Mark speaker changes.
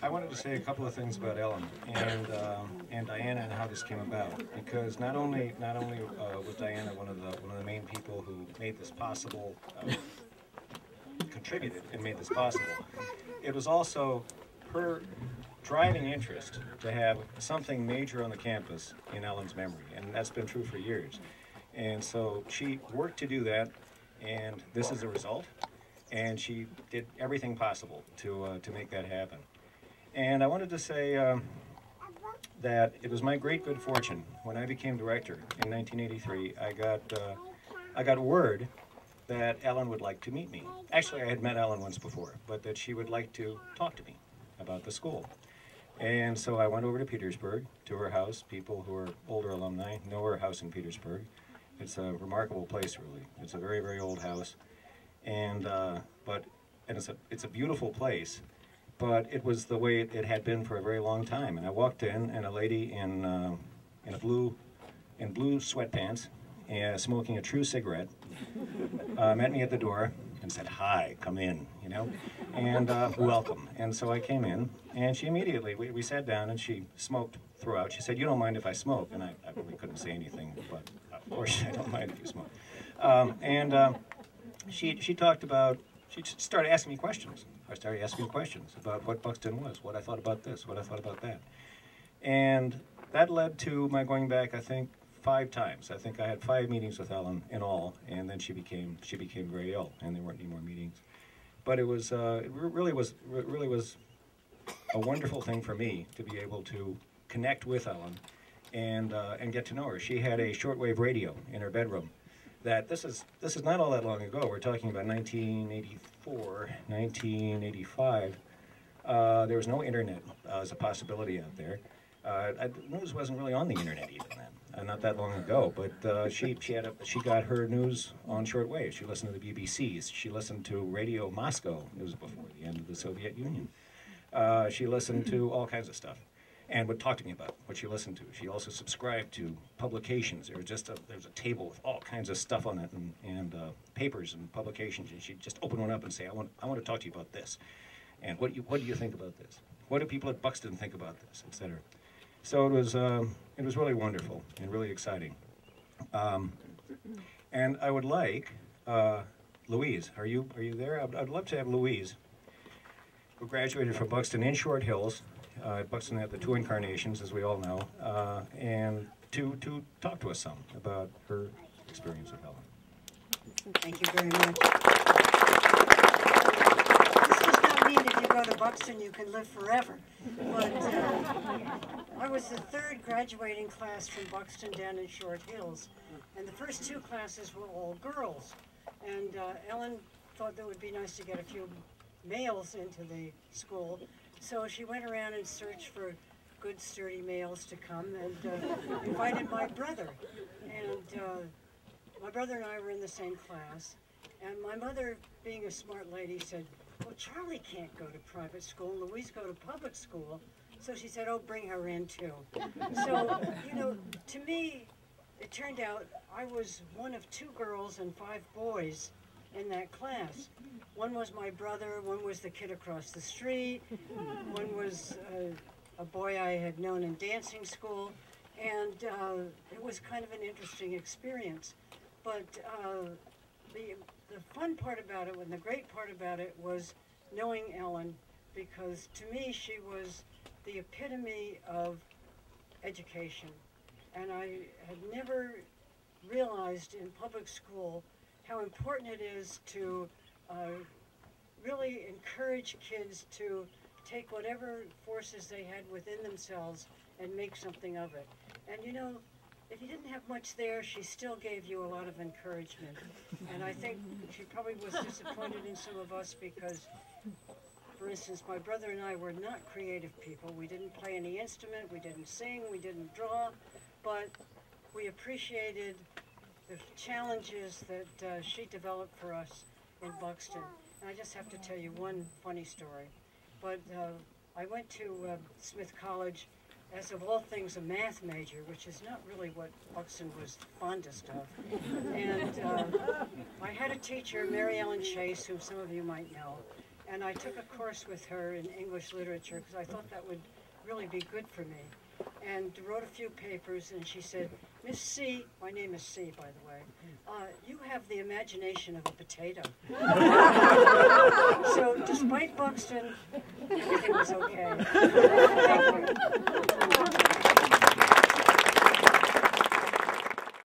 Speaker 1: I wanted to say a couple of things about Ellen and Diana and how this came about, because not only was Diana one of the main people who made this possible, contributed and made this possible. It was also her driving interest to have something major on the campus in Ellen's memory, and that's been true for years. And so she worked to do that, and this is the result. And she did everything possible to make that happen. And I wanted to say that it was my great good fortune when I became director in 1983. I got word that Ellen would like to meet me. Actually, I had met Ellen once before, but that she would like to talk to me about the school. And so I went over to Petersburg, to her house. People who are older alumni know her house in Petersburg. It's a remarkable place, really. It's a very, very old house. And it's a beautiful place, but it was the way it had been for a very long time. And I walked in, and a lady in blue sweatpants, smoking a true cigarette, met me at the door and said, "Hi, come in," you know, and welcome. And so I came in, and she immediately, we sat down, and she smoked throughout. She said, "You don't mind if I smoke?" And I really couldn't say anything, but of course I don't mind if you smoke. She talked about, she started asking me questions. I started asking questions about what Buxton was, what I thought about this, what I thought about that. And that led to my going back, I think, 5 times. I think I had 5 meetings with Ellen in all, and then she became very ill, and there weren't any more meetings. But it was, it really was a wonderful thing for me to be able to connect with Ellen and get to know her. She had a shortwave radio in her bedroom. That this is not all that long ago. We're talking about 1984, 1985. There was no internet as a possibility out there. News wasn't really on the internet even then, not that long ago. But she got her news on shortwave. She listened to the BBCs. She listened to Radio Moscow. It was before the end of the Soviet Union. She listened to all kinds of stuff, and would talk to me about what she listened to. She also subscribed to publications. There was a table with all kinds of stuff on it, and papers and publications, and she'd just open one up and say, I want to talk to you about this. And what do you think about this? What do people at Buxton think about this, etc.? So it was really wonderful and really exciting. And I would like, Louise, are you there? I'd love to have Louise, who graduated from Buxton in Short Hills. Buxton had the 2 incarnations, as we all know, and to talk to us some about her experience with Ellen.
Speaker 2: Thank you very much. This does not mean if you go to Buxton you can live forever, but I was the 3rd graduating class from Buxton down in Short Hills, and the first 2 classes were all girls, and Ellen thought that it would be nice to get a few males into the school. So she went around and searched for good, sturdy males to come, and invited my brother. And my brother and I were in the same class. And my mother, being a smart lady, said, "Well, Charlie can't go to private school, and Louise go to public school." So she said, "Oh, bring her in too." So, you know, to me, it turned out I was one of 2 girls and 5 boys in that class. One was my brother, one was the kid across the street, one was a boy I had known in dancing school, and it was kind of an interesting experience. But the fun part about it, and the great part about it, was knowing Ellen, because to me she was the epitome of education. And I had never realized in public school how important it is to really encourage kids to take whatever forces they had within themselves and make something of it. And you know, if you didn't have much there, she still gave you a lot of encouragement. And I think she probably was disappointed in some of us because, for instance, my brother and I were not creative people. We didn't play any instrument, we didn't sing, we didn't draw, but we appreciated the challenges that she developed for us in Buxton. And I just have to tell you one funny story. But I went to Smith College as, of all things, a math major, which is not really what Buxton was fondest of. And I had a teacher, Mary Ellen Chase, whom some of you might know, And I took a course with her in English literature because I thought that would really be good for me. And wrote a few papers, and she said, "Miss C," my name is C, by the way, "you have the imagination of a potato." So despite Buxton, everything was okay. Thank you.